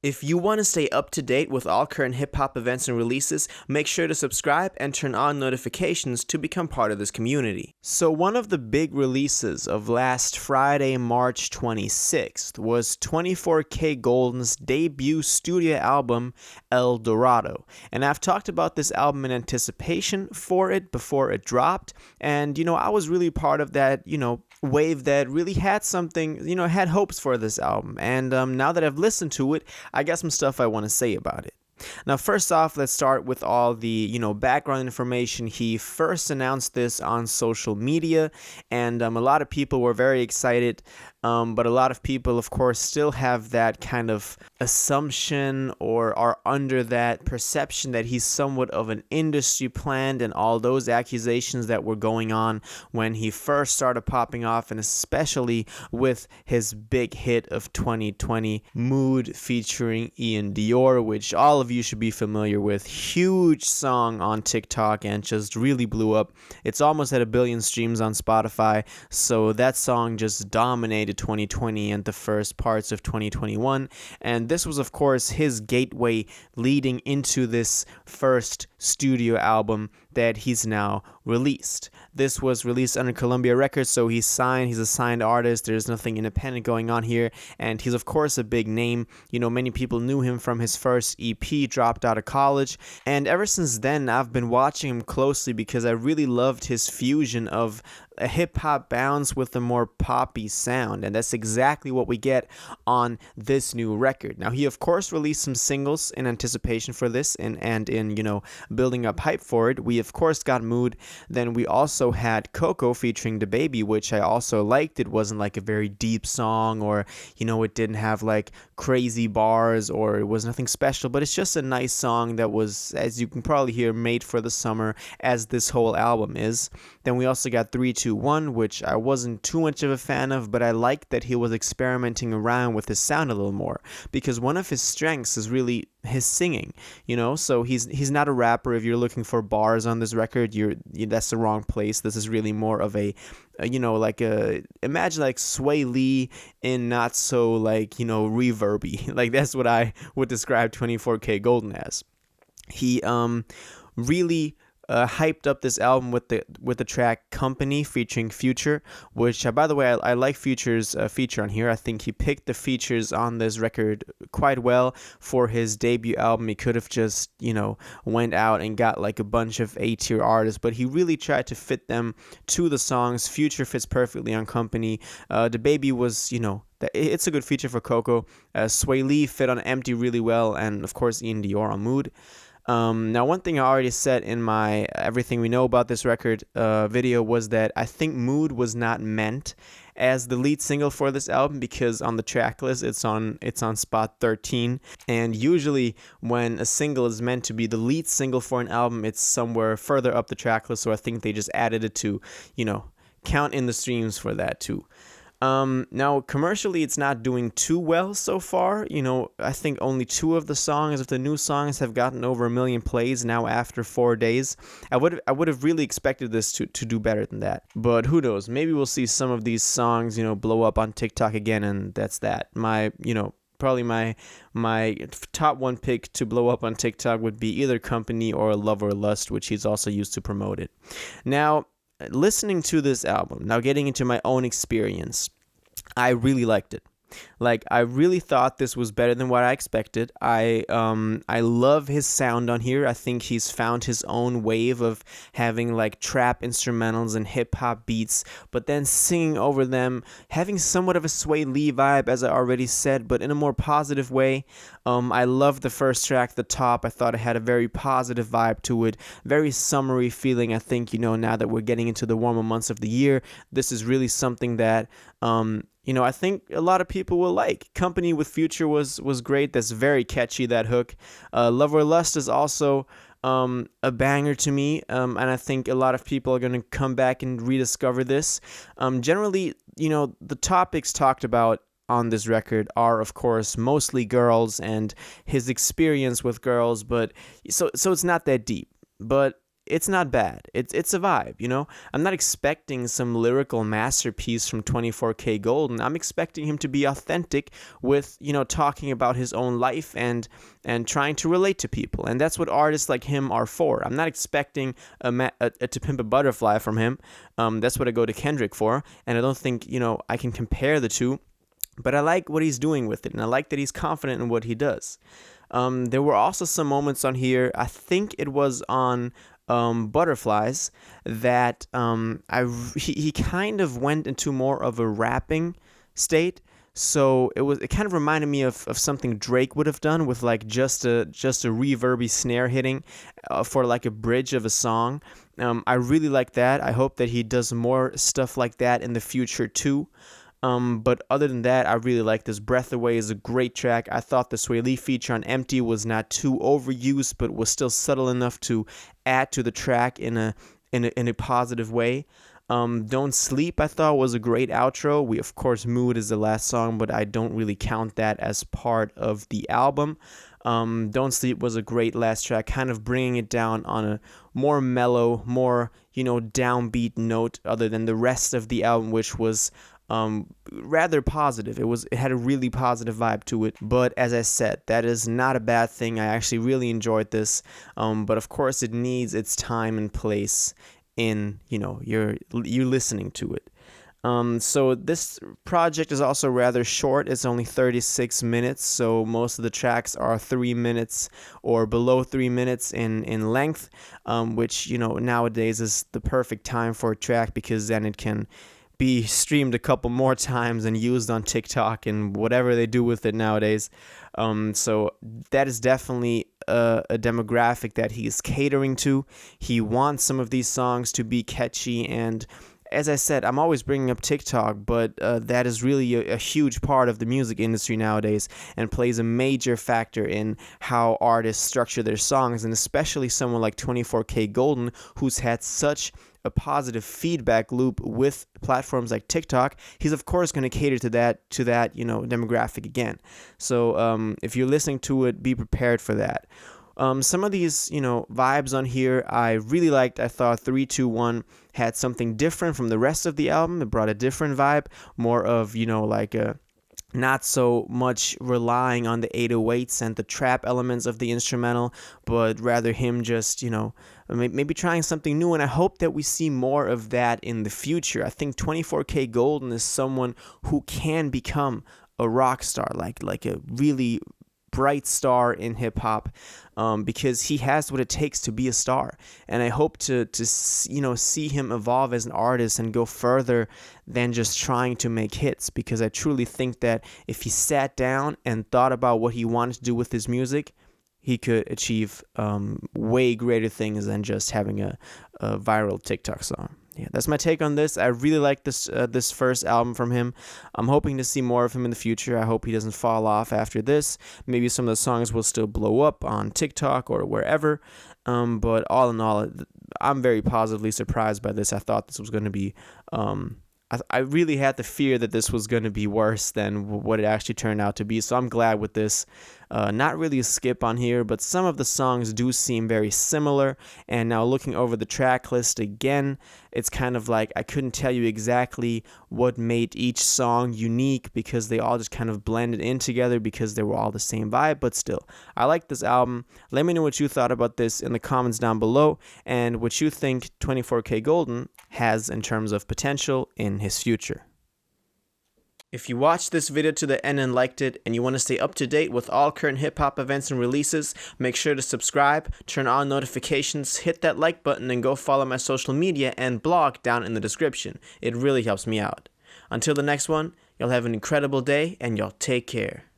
If you want to stay up to date with all current hip hop events and releases, make sure to subscribe and turn on notifications to become part of this community. So one of the big releases of last Friday, March 26th was 24kGoldn's debut studio album, El Dorado. And I've talked about this album in anticipation for it before it dropped, and I was really part of that, wave that really had something, had hopes for this album. And now that I've listened to it, I got some stuff I want to say about it. Now, first off, let's start with all the, background information. He first announced this on social media, and a lot of people were very excited, but a lot of people, of course, still have that kind of assumption or are under that perception that he's somewhat of an industry plant, and all those accusations that were going on when he first started popping off, and especially with his big hit of 2020, Mood featuring Ian Dior, which all of you should be familiar with. Huge song on TikTok and just really blew up. It's almost at 1 billion streams on Spotify, so that song just dominated 2020 and the first parts of 2021, and this was of course his gateway leading into this first studio album that he's now released. This was released under Columbia Records, so he's a signed artist. There's nothing independent going on here, and he's of course a big name. Many people knew him from his first EP, Dropped Out of College, and ever since then I've been watching him closely because I really loved his fusion of a hip-hop bounce with a more poppy sound, and that's exactly what we get on this new record. Now, he of course released some singles in anticipation for this, and in building up hype for it. We of course got Mood, then we also had Coco featuring DaBaby, which I also liked. It wasn't like a very deep song, or it didn't have like crazy bars, or it was nothing special, but it's just a nice song that was, as you can probably hear, made for the summer, as this whole album is. Then we also got 321, which I wasn't too much of a fan of, but I liked that he was experimenting around with his sound a little more, because one of his strengths is really his singing, so he's not a rapper. If you're looking for bars on this record, that's the wrong place. This is really more of a imagine like Sway Lee in not so reverby. Like, that's what I would describe 24kGoldn as. He really hyped up this album with the track Company featuring Future, which by the way, I like Future's feature on here. I think he picked the features on this record quite well for his debut album. He could have just went out and got like a bunch of A-tier artists, but he really tried to fit them to the songs. Future fits perfectly on Company. DaBaby was it's a good feature for Coco. Sway Lee fit on Empty really well, and of course Ian Dior on Mood. Now, one thing I already said in my Everything We Know About This Record video was that I think Mood was not meant as the lead single for this album, because on the track list it's on spot 13, and usually when a single is meant to be the lead single for an album, it's somewhere further up the track list, so I think they just added it to count in the streams for that too. Now, commercially, it's not doing too well so far. I think only 2 of the new songs have gotten over 1 million plays now after 4 days. I would have really expected this to do better than that. But who knows? Maybe we'll see some of these songs, blow up on TikTok again, and that's that. Probably my top 1 pick to blow up on TikTok would be either Company or Love or Lust, which he's also used to promote it. Now, listening to this album, now getting into my own experience, I really liked it. Like, I really thought this was better than what I expected. I love his sound on here. I think he's found his own wave of having like trap instrumentals and hip hop beats, but then singing over them, having somewhat of a Sway Lee vibe, as I already said, but in a more positive way. I loved the first track, The Top. I thought it had a very positive vibe to it, very summery feeling. I think, now that we're getting into the warmer months of the year, this is really something that I think a lot of people will like. Company with Future was great. That's very catchy, that hook. Love or Lust is also a banger to me, and I think a lot of people are going to come back and rediscover this. Generally, the topics talked about on this record are, of course, mostly girls and his experience with girls, but so it's not that deep. But it's not bad. It's a vibe, you know? I'm not expecting some lyrical masterpiece from 24kGoldn. I'm expecting him to be authentic with, you know, talking about his own life and trying to relate to people. And that's what artists like him are for. I'm not expecting a To Pimp a Butterfly from him. That's what I go to Kendrick for. And I don't think, you know, I can compare the two. But I like what he's doing with it, and I like that he's confident in what he does. There were also some moments on here, I think it was on Butterflies, that he kind of went into more of a rapping state. So it kind of reminded me of something Drake would have done with like just a reverby snare hitting for like a bridge of a song. I really like that. I hope that he does more stuff like that in the future too. But other than that, I really like this. Breath Away is a great track. I thought the Sway Lee feature on Empty was not too overused, but was still subtle enough to add to the track in a positive way. Don't Sleep, I thought, was a great outro. We, of course, Mood is the last song, but I don't really count that as part of the album. Don't Sleep was a great last track, kind of bringing it down on a more mellow, more, you know, downbeat note, other than the rest of the album, which was rather positive. It had a really positive vibe to it. But as I said, that is not a bad thing. I actually really enjoyed this. But of course, it needs its time and place in, you know, you listening to it. So this project is also rather short. It's only 36 minutes, so most of the tracks are 3 minutes or below 3 minutes in length, which, you know, nowadays is the perfect time for a track, because then it can be streamed a couple more times and used on TikTok and whatever they do with it nowadays. So that is definitely a demographic that he is catering to. He wants some of these songs to be catchy, and as I said, I'm always bringing up TikTok, but that is really a huge part of the music industry nowadays and plays a major factor in how artists structure their songs, and especially someone like 24kGoldn, who's had such a positive feedback loop with platforms like TikTok. He's of course going to cater to that, you know, demographic again. So if you're listening to it, be prepared for that. Some of these, you know, vibes on here I really liked. I thought 321 had something different from the rest of the album. It brought a different vibe, more of, you know, like a not so much relying on the 808s and the trap elements of the instrumental, but rather him just, you know, maybe trying something new. And I hope that we see more of that in the future. I think 24kGoldn is someone who can become a rock star, like a really bright star in hip-hop, because he has what it takes to be a star. And I hope to you know, see him evolve as an artist and go further than just trying to make hits, because I truly think that if he sat down and thought about what he wanted to do with his music, he could achieve way greater things than just having a viral TikTok song. Yeah, that's my take on this. I really like this first album from him. I'm hoping to see more of him in the future. I hope he doesn't fall off after this. Maybe some of the songs will still blow up on TikTok or wherever. But all in all, I'm very positively surprised by this. I thought this was going to be... I really had the fear that this was going to be worse than what it actually turned out to be. So I'm glad with this. Not really a skip on here, but some of the songs do seem very similar. And now looking over the track list again, it's kind of like I couldn't tell you exactly what made each song unique, because they all just kind of blended in together because they were all the same vibe. But still, I like this album. Let me know what you thought about this in the comments down below, and what you think 24kGoldn has in terms of potential in his future. If you watched this video to the end and liked it, and you want to stay up to date with all current hip-hop events and releases, make sure to subscribe, turn on notifications, hit that like button, and go follow my social media and blog down in the description. It really helps me out. Until the next one, y'all have an incredible day, and y'all take care.